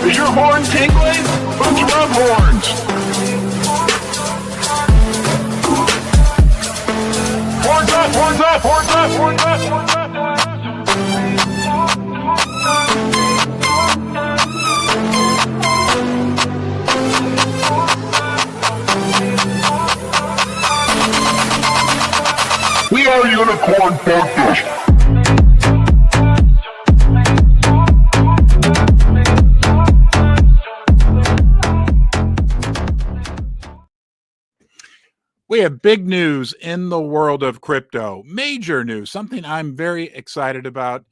Is your horn tingling? Let's rub horns. Horns up, horns up, horns up, horns up, horns up. We are Unicorn Podcast. We have big news in the world of crypto, major news, something I'm very excited about.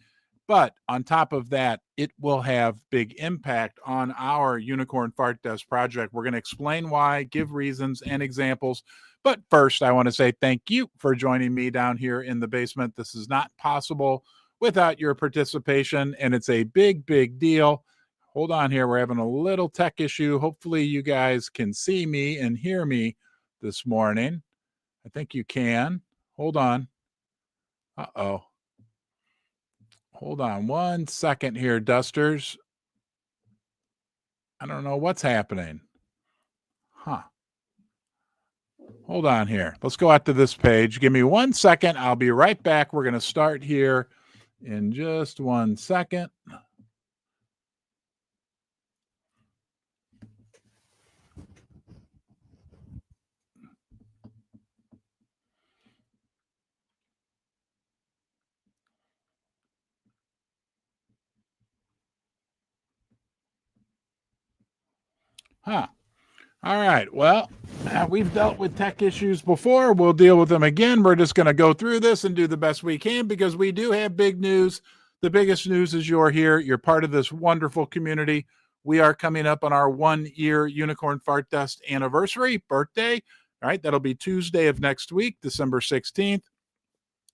But on top of that, it will have big impact on our Unicorn Fart Dust project. We're going to explain why, give reasons and examples. But first, I want to say thank you for joining me down here in the basement. This is not possible without your participation, and it's a big, big deal. Hold on here. We're having a little tech issue. Hopefully you guys can see me and hear me this morning. I think you can. Hold on. Uh-oh. Hold on 1 second here, Dusters. I don't know what's happening. Huh. Hold on here. Let's go out to this page. Give me 1 second. I'll be right back. We're going to start here in just 1 second. Huh. All right. Well, we've dealt with tech issues before. We'll deal with them again. We're just going to go through this and do the best we can because we do have big news. The biggest news is you're here. You're part of this wonderful community. We are coming up on our 1 year Unicorn Fart Dust anniversary birthday. All right. That'll be Tuesday of next week, December 16th.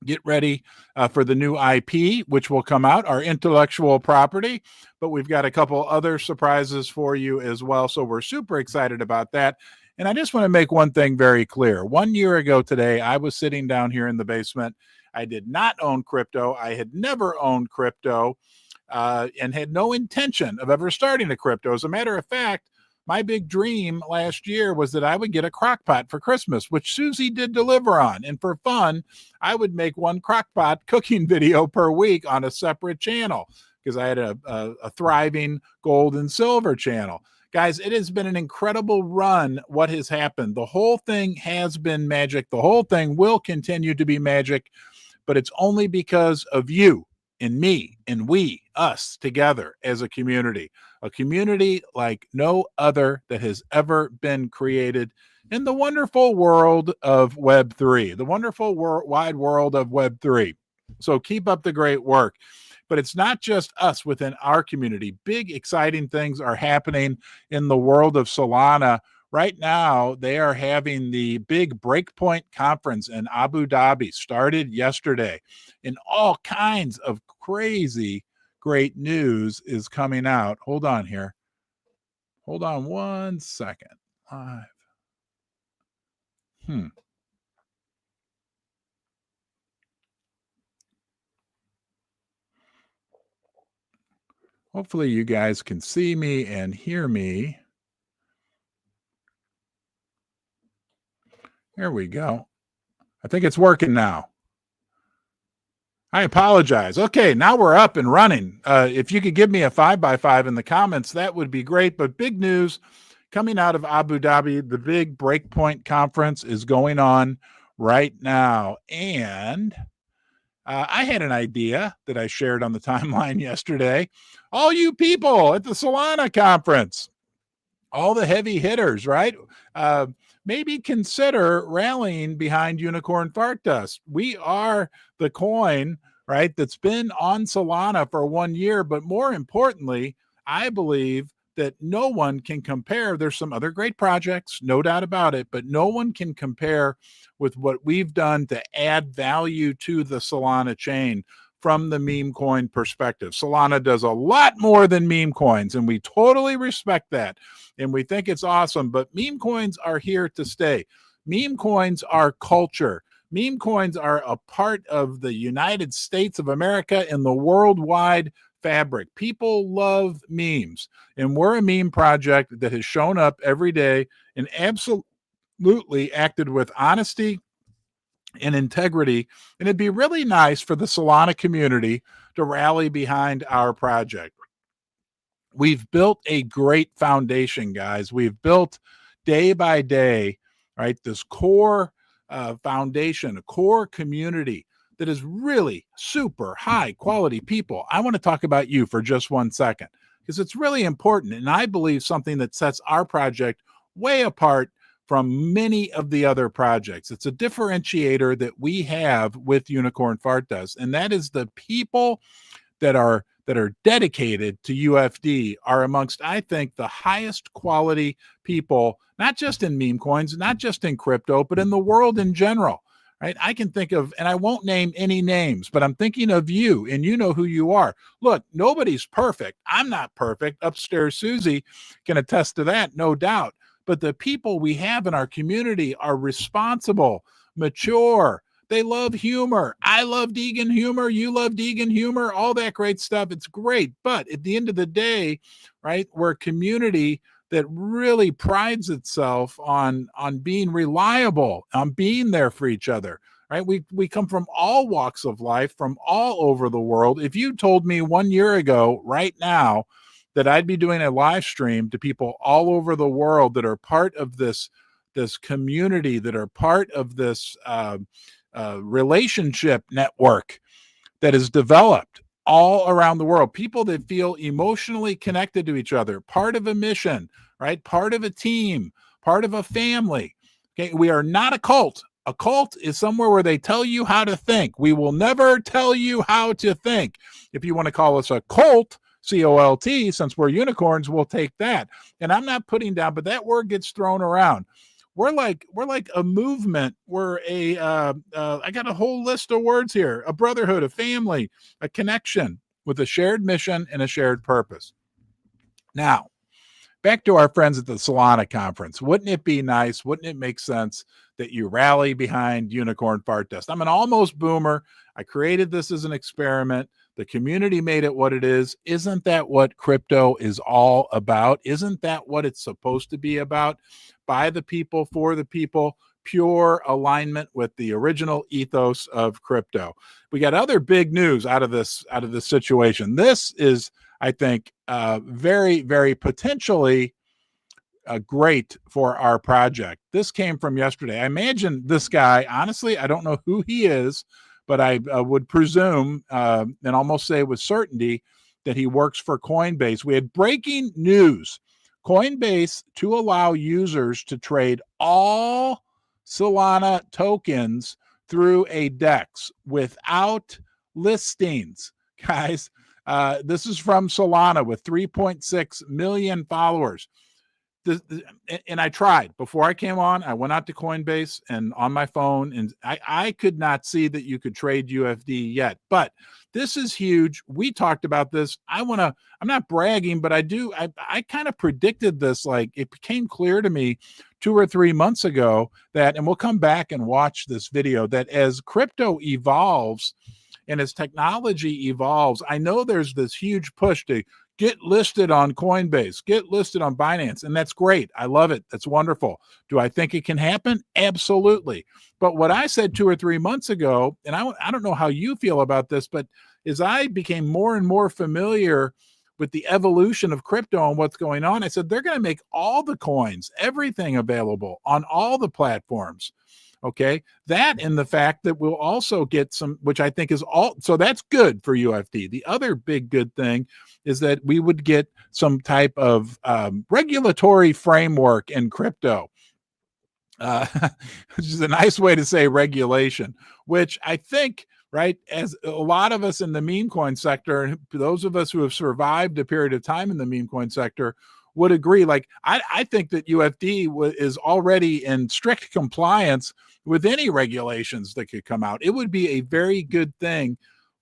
Get ready for the new IP, which will come out, our intellectual property. But we've got a couple other surprises for you as well. So we're super excited about that. And I just want to make one thing very clear. 1 year ago today, I was sitting down here in the basement. I did not own crypto. I had never owned crypto and had no intention of ever starting a crypto. As a matter of fact, my big dream last year was that I would get a crock pot for Christmas, which Susie did deliver on. And for fun, I would make one crock pot cooking video per week on a separate channel because I had a thriving gold and silver channel. Guys, it has been an incredible run what has happened. The whole thing has been magic. The whole thing will continue to be magic, but it's only because of you and me and we, us together as a community like no other that has ever been created in the wonderful world of Web3, the wonderful wide world of Web3. So keep up the great work. But it's not just us within our community. Big, exciting things are happening in the world of Solana. Right now, they are having the big Breakpoint conference in Abu Dhabi, started yesterday, and all kinds of crazy great news is coming out. Hold on here. Hold on 1 second. Live. Hopefully you guys can see me and hear me. There we go. I think it's working now. I apologize. Okay, now we're up and running. If you could give me a 5x5 in the comments, that would be great. But big news coming out of Abu Dhabi, the big Breakpoint conference is going on right now. And I had an idea that I shared on the timeline yesterday. All you people at the Solana conference, all the heavy hitters, right? Maybe consider rallying behind Unicorn Fart Dust. We are the coin, right, that's been on Solana for 1 year. But more importantly, I believe that no one can compare. There's some other great projects, no doubt about it, but no one can compare with what we've done to add value to the Solana chain from the meme coin perspective. Solana does a lot more than meme coins, and we totally respect that. And we think it's awesome, but meme coins are here to stay. Meme coins are culture. Meme coins are a part of the United States of America and the worldwide fabric. People love memes, and we're a meme project that has shown up every day and absolutely acted with honesty and integrity. And it'd be really nice for the Solana community to rally behind our project. We've built a great foundation, guys. We've built day by day, right, this core foundation, a core community that is really super high quality people. I want to talk about you for just 1 second because it's really important. And I believe something that sets our project way apart from many of the other projects. It's a differentiator that we have with Unicorn Fart Dust, and that is the people that are dedicated to UFD are amongst, I think, the highest quality people, not just in meme coins, not just in crypto, but in the world in general, right? I can think of, and I won't name any names, but I'm thinking of you, and you know who you are. Look, nobody's perfect. I'm not perfect. Upstairs Susie can attest to that, no doubt. But the people we have in our community are responsible, mature. They love humor. I love Deegan humor. You love Deegan humor, all that great stuff. It's great. But at the end of the day, right, we're a community that really prides itself on being reliable, on being there for each other, right? We come from all walks of life, from all over the world. If you told me 1 year ago, right now, that I'd be doing a live stream to people all over the world that are part of this community, that are part of this relationship network that is developed all around the world, people that feel emotionally connected to each other, part of a mission, right? Part of a team, part of a family. Okay, we are not a cult. A cult is somewhere where they tell you how to think. We will never tell you how to think. If you want to call us a cult, C-O-L-T, since we're unicorns, we'll take that. And I'm not putting down, but that word gets thrown around. We're like a movement. We're I got a whole list of words here: a brotherhood, a family, a connection with a shared mission and a shared purpose. Now, back to our friends at the Solana conference. Wouldn't it be nice? Wouldn't it make sense that you rally behind Unicorn Fart Dust? I'm an almost boomer. I created this as an experiment. The community made it what it is. Isn't that what crypto is all about? Isn't that what it's supposed to be about? By the people, for the people, pure alignment with the original ethos of crypto. We got other big news out of this situation. This is, I think, very, very potentially great for our project. This came from yesterday. I imagine this guy, honestly, I don't know who he is, but I would presume and almost say with certainty that he works for Coinbase. We had breaking news. Coinbase to allow users to trade all Solana tokens through a DEX without listings. Guys, this is from Solana with 3.6 million followers. And I tried before I came on. I went out to Coinbase and on my phone, and I could not see that you could trade UFD yet. But this is huge. We talked about this. I'm not bragging, but I kind of predicted this. Like, it became clear to me 2 or 3 months ago that, and we'll come back and watch this video, that as crypto evolves and as technology evolves, I know there's this huge push to get listed on Coinbase, get listed on Binance, and that's great. I love it. That's wonderful. Do I think it can happen? Absolutely. But what I said 2 or 3 months ago, and I don't know how you feel about this, but as I became more and more familiar with the evolution of crypto and what's going on, I said they're going to make all the coins, everything available on all the platforms. Okay, that and the fact that we'll also get some, which I think is all, so that's good for UFD. The other big good thing is that we would get some type of regulatory framework in crypto, which is a nice way to say regulation, which I think, right, as a lot of us in the meme coin sector, and those of us who have survived a period of time in the meme coin sector would agree. Like, I think that UFD is already in strict compliance with any regulations that could come out. It would be a very good thing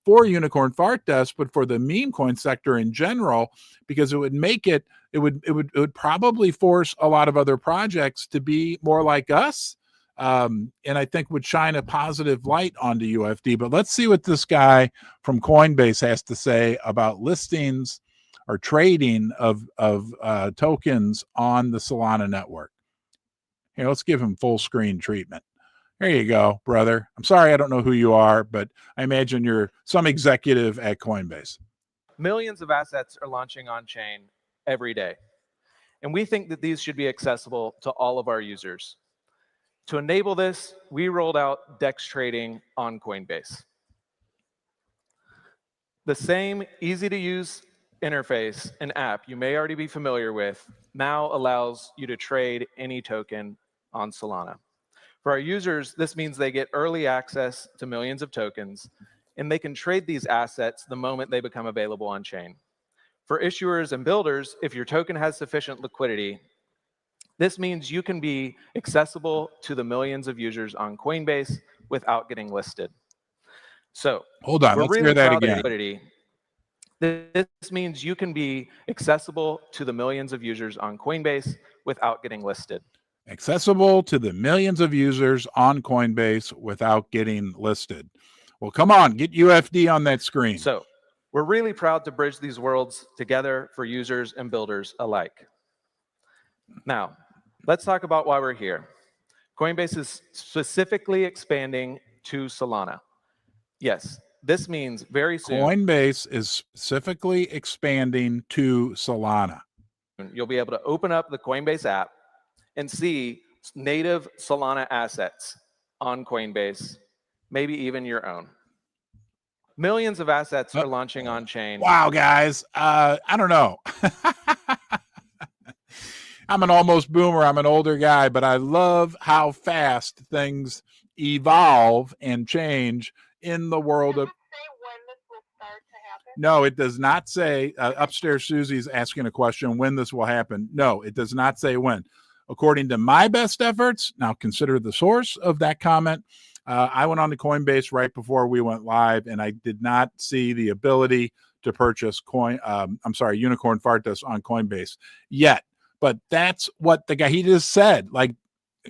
for Unicorn Fart Dust, but for the meme coin sector in general, because it would make it would probably force a lot of other projects to be more like us, and I think would shine a positive light onto UFD. But let's see what this guy from Coinbase has to say about listings or trading of tokens on the Solana network. Here, let's give him full screen treatment. There you go, brother. I'm sorry I don't know who you are, but I imagine you're some executive at Coinbase. Millions of assets are launching on chain every day. And we think that these should be accessible to all of our users. To enable this, we rolled out DEX trading on Coinbase. The same easy-to-use interface and app you may already be familiar with now allows you to trade any token on Solana. For our users, this means they get early access to millions of tokens, and they can trade these assets the moment they become available on chain. For issuers and builders, if your token has sufficient liquidity, this means you can be accessible to the millions of users on Coinbase without getting listed. So hold on, let's hear that again. This means you can be accessible to the millions of users on Coinbase without getting listed. Accessible to the millions of users on Coinbase without getting listed. Well, come on, get UFD on that screen. So we're really proud to bridge these worlds together for users and builders alike. Now, let's talk about why we're here. Coinbase is specifically expanding to Solana. Yes, this means very soon. Coinbase is specifically expanding to Solana. You'll be able to open up the Coinbase app and see native Solana assets on Coinbase, maybe even your own. Millions of assets are launching on chain. Wow, guys. I don't know. I'm an almost boomer. I'm an older guy, but I love how fast things evolve and change in the world of. No, it does not say. Upstairs, Susie's asking a question when this will happen. No, it does not say when. According to my best efforts, now consider the source of that comment. I went on to Coinbase right before we went live, and I did not see the ability to purchase Unicorn Fartcoin on Coinbase yet. But that's what the guy, he just said. Like,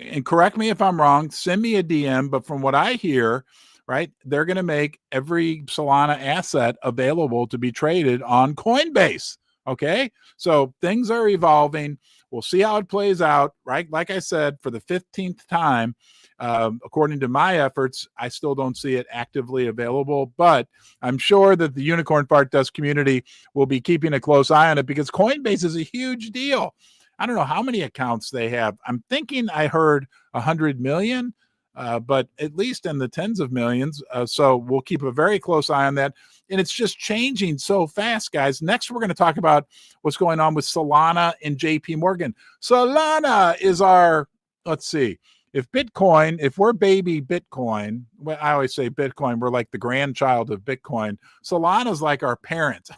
and correct me if I'm wrong, send me a DM, but from what I hear, right, they're going to make every Solana asset available to be traded on Coinbase. Okay, so things are evolving. We'll see how it plays out, right? Like I said, for the 15th time, according to my efforts, I still don't see it actively available, but I'm sure that the Unicorn Fart Dust community will be keeping a close eye on it because Coinbase is a huge deal. I don't know how many accounts they have. I'm thinking I heard 100 million, but at least in the tens of millions. So we'll keep a very close eye on that. And it's just changing so fast, guys. Next, we're going to talk about what's going on with Solana and JP Morgan. Solana is our, let's see, if we're baby Bitcoin, well, I always say Bitcoin, we're like the grandchild of Bitcoin. Solana is like our parent.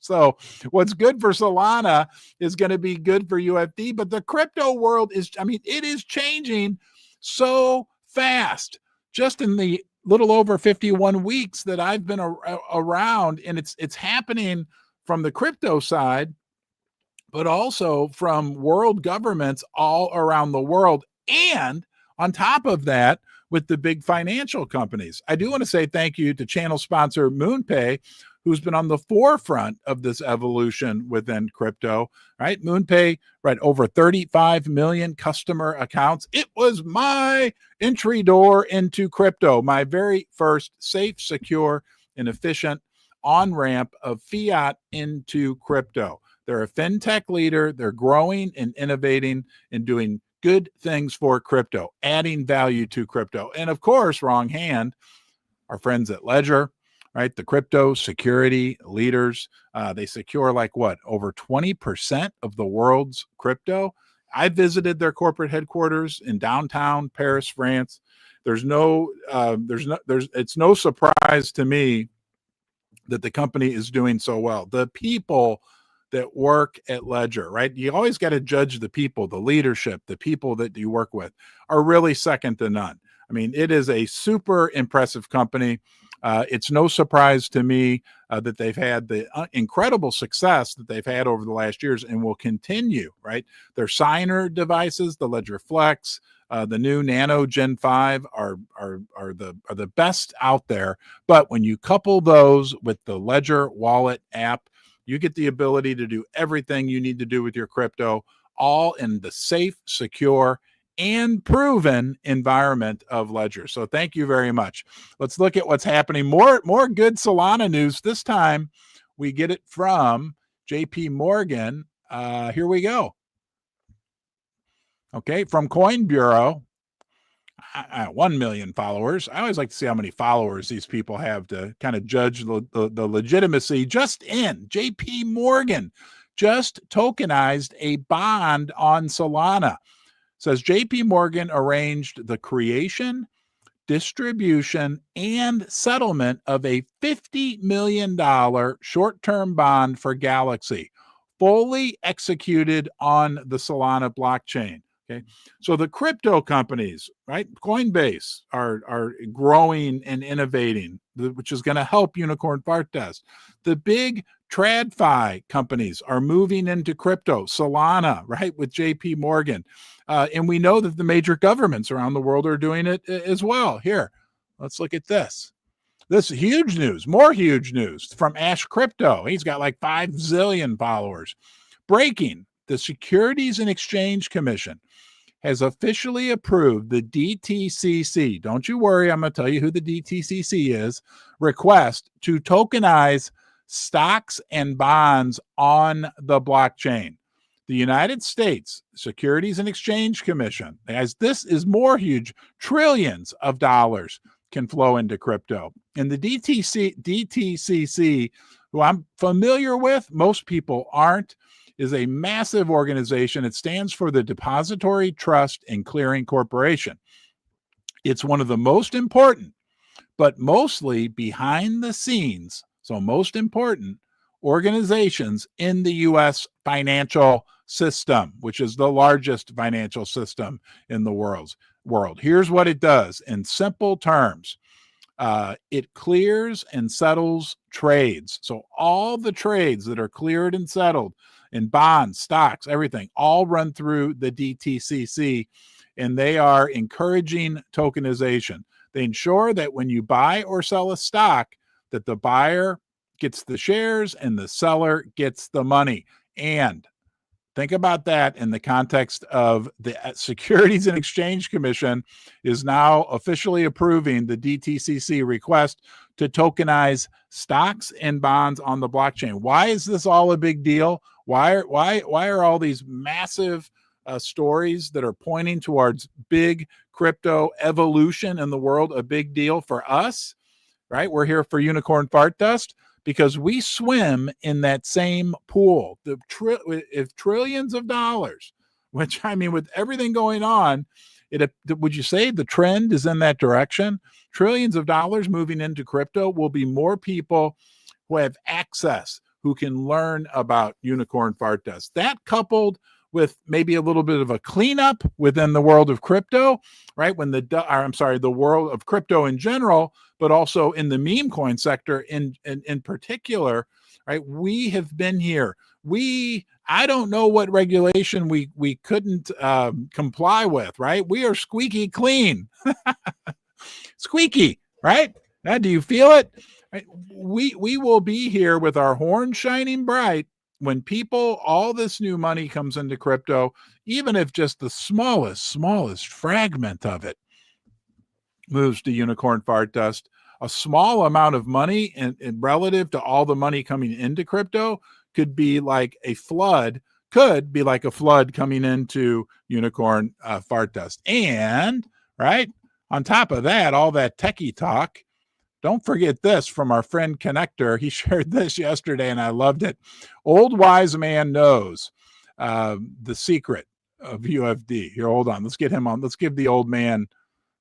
So what's good for Solana is going to be good for UFD, but the crypto world is, it is changing so fast. Just in the little over 51 weeks that I've been around, and it's happening from the crypto side, but also from world governments all around the world. And on top of that, with the big financial companies. I do want to say thank you to channel sponsor MoonPay, who's been on the forefront of this evolution within crypto, right? MoonPay, right, over 35 million customer accounts. It was my entry door into crypto, my very first safe, secure, and efficient on-ramp of fiat into crypto. They're a fintech leader. They're growing and innovating and doing good things for crypto, adding value to crypto. And of course, wrong hand, our friends at Ledger, right? The crypto security leaders, they secure over 20% of the world's crypto. I visited their corporate headquarters in downtown Paris, France. It's no surprise to me that the company is doing so well. The people that work at Ledger, right? You always got to judge the people, the leadership, the people that you work with are really second to none. It is a super impressive company. It's no surprise to me that they've had the incredible success that they've had over the last years and will continue, right? Their signer devices, the Ledger Flex, the new Nano Gen 5 are the best out there. But when you couple those with the Ledger Wallet app, you get the ability to do everything you need to do with your crypto, all in the safe, secure, and proven environment of Ledger. So thank you very much. Let's look at what's happening. More good Solana news. This time we get it from JP Morgan. Here we go. Okay, from Coin Bureau. 1 million followers. I always like to see how many followers these people have to kind of judge the legitimacy. Just in, JP Morgan just tokenized a bond on Solana. Says JP Morgan arranged the creation, distribution, and settlement of a $50 million short-term bond for Galaxy, fully executed on the Solana blockchain. Okay, so the crypto companies, right? Coinbase are growing and innovating, which is going to help Unicorn Fart Test. The big TradFi companies are moving into crypto. Solana, right, with JP Morgan. And we know that the major governments around the world are doing it as well. Here, let's look at this. This is huge news, more huge news from Ash Crypto. He's got like 5 zillion followers. Breaking, the Securities and Exchange Commission has officially approved the DTCC. Don't you worry, I'm going to tell you who the DTCC is. Request to tokenize stocks and bonds on the blockchain. The United States Securities and Exchange Commission, as this is more huge, trillions of dollars can flow into crypto. And the DTCC, who I'm familiar with, most people aren't, is a massive organization. It stands for the Depository Trust and Clearing Corporation. It's one of the most important, but mostly behind the scenes, so most important organizations in the U.S. financial system, which is the largest financial system in the world. Here's what it does in simple terms. It clears and settles trades. So all the trades that are cleared and settled in bonds, stocks, everything, all run through the DTCC, and they are encouraging tokenization. They ensure that when you buy or sell a stock, that the buyer gets the shares and the seller gets the money. And think about that in the context of the Securities and Exchange Commission is now officially approving the DTCC request to tokenize stocks and bonds on the blockchain. Why is this all a big deal? Why are all these massive stories that are pointing towards big crypto evolution in the world a big deal for us? Right? We're here for Unicorn Fart Dust because we swim in that same pool. If trillions of dollars, which I mean, with everything going on, would you say the trend is in that direction? Trillions of dollars moving into crypto will be more people who have access, who can learn about Unicorn Fart Dust. That coupled with maybe a little bit of a cleanup within the world of crypto, right? The world of crypto in general, but also in the meme coin sector in particular, right? We have been here. I don't know what regulation we couldn't comply with, right? We are squeaky clean. Squeaky, right? Now, do you feel it? Right? We will be here with our horn shining bright when all this new money comes into crypto, even if just the smallest fragment of it moves to Unicorn Fart Dust. A small amount of money and relative to all the money coming into crypto could be like a flood coming into Unicorn Fart Dust. And right on top of that, all that techie talk, don't forget this from our friend Connector. He shared this yesterday and I loved it. Old wise man knows the secret of UFD. Here, hold on. Let's get him on. Let's give the old man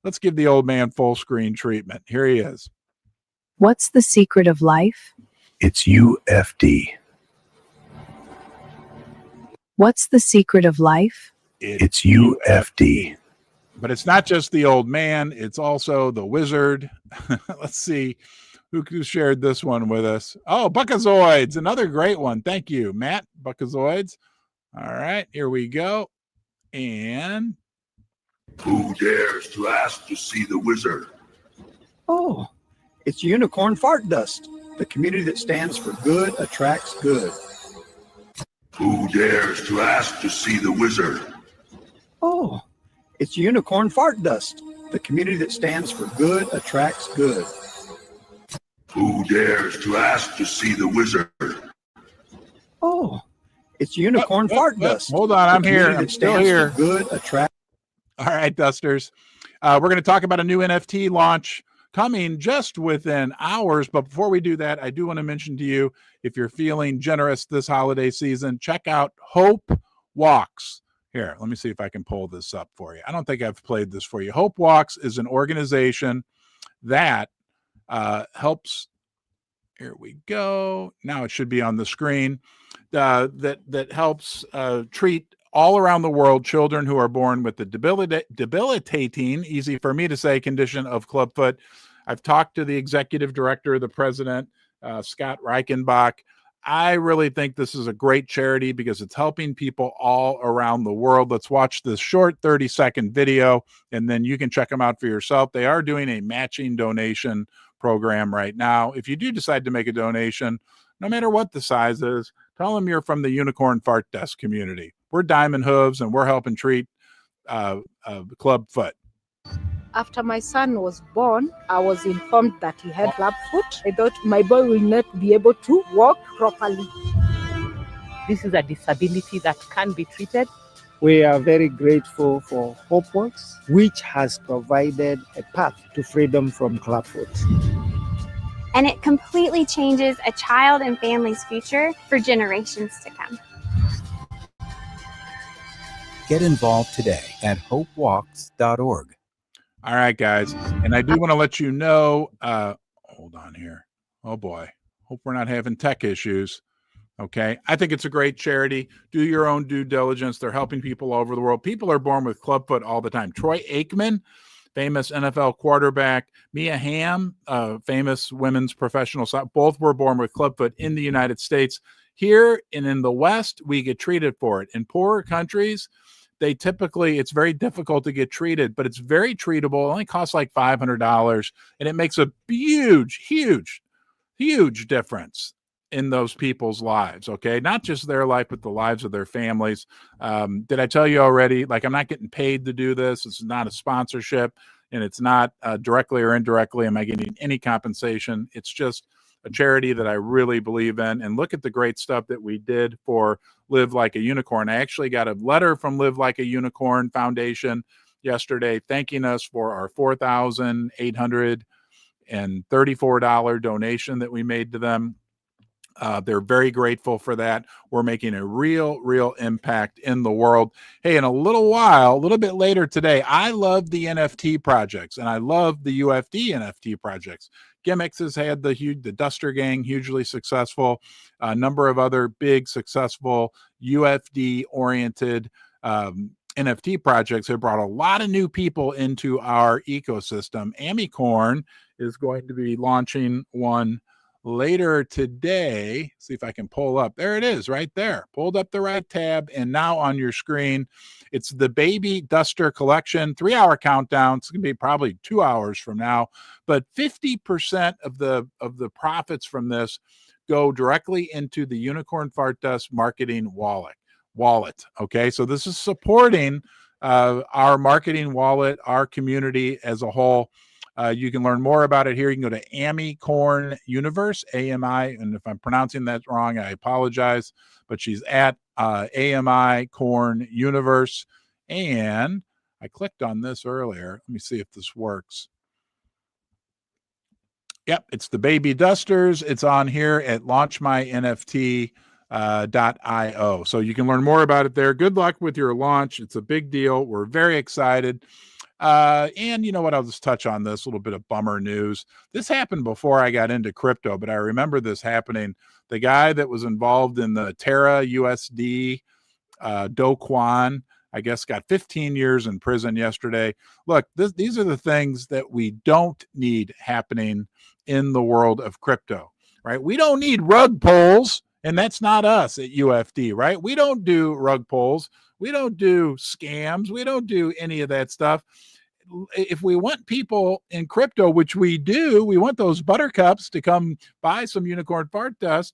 full screen treatment. Here he is. What's the secret of life? It's UFD. What's the secret of life? It's UFD. But it's not just the old man, it's also the wizard. Let's see. who shared this one with us. Oh, Buckazoids, another great one. Thank you, Matt. Buckazoids. All right, here we go. And Who dares to ask to see the wizard? Oh, it's unicorn fart dust. The community that stands for good attracts good. Who dares to ask to see the wizard? Oh, it's unicorn fart dust. The community that stands for good attracts good. Who dares to ask to see the wizard? Oh, it's unicorn fart dust. Hold on, The I'm here. community I'm that still stands here. for good attracts. All right, Dusters. We're going to talk about a new NFT launch coming just within hours. But before we do that, I do want to mention to you, if you're feeling generous this holiday season, check out Hope Walks. Here, let me see if I can pull this up for you. I don't think I've played this for you. Hope Walks is an organization that helps. Here we go. Now it should be on the screen. That helps treat all around the world children who are born with the debilitating, easy for me to say, condition of clubfoot. I've talked to the executive director, the president, Scott Reichenbach. I really think this is a great charity because it's helping people all around the world. Let's watch this short 30-second video, and then you can check them out for yourself. They are doing a matching donation program right now. If you do decide to make a donation, no matter what the size is, tell them you're from the Unicorn Fart Desk community. We're Diamond Hooves, and we're helping treat clubfoot. After my son was born, I was informed that he had clubfoot. I thought my boy will not be able to walk properly. This is a disability that can be treated. We are very grateful for HopeWorks, which has provided a path to freedom from clubfoot. And it completely changes a child and family's future for generations to come. Get involved today at hopewalks.org. All right, guys. And I do want to let you know, hold on here. Oh boy. Hope we're not having tech issues. Okay. I think it's a great charity. Do your own due diligence. They're helping people all over the world. People are born with clubfoot all the time. Troy Aikman, famous NFL quarterback, Mia Hamm, famous women's professional, both were born with clubfoot in the United States. Here and in the West, we get treated for it. In poorer countries, they typically, it's very difficult to get treated, but it's very treatable. It only costs like $500, and it makes a huge difference in those people's lives. Okay. Not just their life, but the lives of their families. Did I tell you already? Like, I'm not getting paid to do this. It's not a sponsorship, and it's not directly or indirectly am I getting any compensation. It's just a charity that I really believe in. And look at the great stuff that we did for Live Like a Unicorn. I actually got a letter from Live Like a Unicorn Foundation yesterday thanking us for our $4,834 donation that we made to them. They're very grateful for that. We're making a real impact in the world. Hey, in a little while, a little bit later today, I love the NFT projects, and I love the UFD NFT projects. Gimmicks has had the Duster Gang, hugely successful. A number of other big, successful UFD-oriented NFT projects have brought a lot of new people into our ecosystem. Amicorn is going to be launching one later today. See if I can pull up. There it is right there. Pulled up the right tab, and now on your screen, it's the Baby Duster Collection, 3-hour countdown. It's going to be probably 2 hours from now, but 50% of the profits from this go directly into the Unicorn Fart Dust marketing wallet. Okay. So this is supporting our marketing wallet, our community as a whole. You can learn more about it here. You can go to Amicorn Universe, AMI, and if I'm pronouncing that wrong, I apologize, but she's at AMI Corn Universe. And I clicked on this earlier. Let me see if this works. Yep, it's the Baby Dusters. It's on here at launchmynft.io. So you can learn more about it there. Good luck with your launch. It's a big deal. We're very excited. And you know what? I'll just touch on this little bit of bummer news. This happened before I got into crypto, but I remember this happening. The guy that was involved in the Terra USD, Do Kwon, I guess, got 15 years in prison yesterday. Look, these are the things that we don't need happening in the world of crypto, right? We don't need rug pulls, and that's not us at UFD, right? We don't do rug pulls. We don't do scams. We don't do any of that stuff. If we want people in crypto, which we do, we want those buttercups to come buy some unicorn fart dust.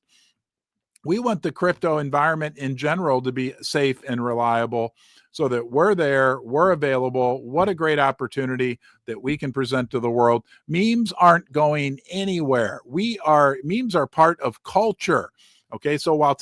We want the crypto environment in general to be safe and reliable so that we're there, we're available. What a great opportunity that we can present to the world. Memes aren't going anywhere. Memes are part of culture. Okay, so while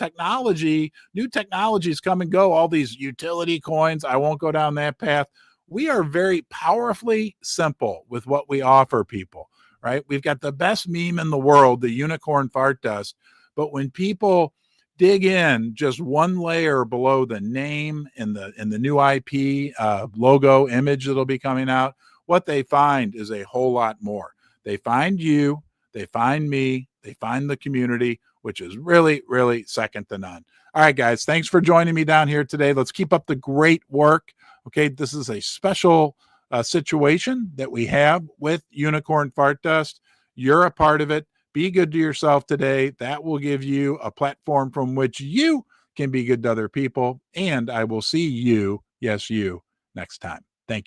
new technologies come and go, all these utility coins, I won't go down that path. We are very powerfully simple with what we offer people, right? We've got the best meme in the world, the unicorn fart dust. But when people dig in just one layer below the name and the new IP logo image that'll be coming out, what they find is a whole lot more. They find you, they find me, they find the community, which is really, really second to none. All right, guys, thanks for joining me down here today. Let's keep up the great work. Okay, this is a special situation that we have with Unicorn Fart Dust. You're a part of it. Be good to yourself today. That will give you a platform from which you can be good to other people. And I will see you, yes, you, next time. Thank you.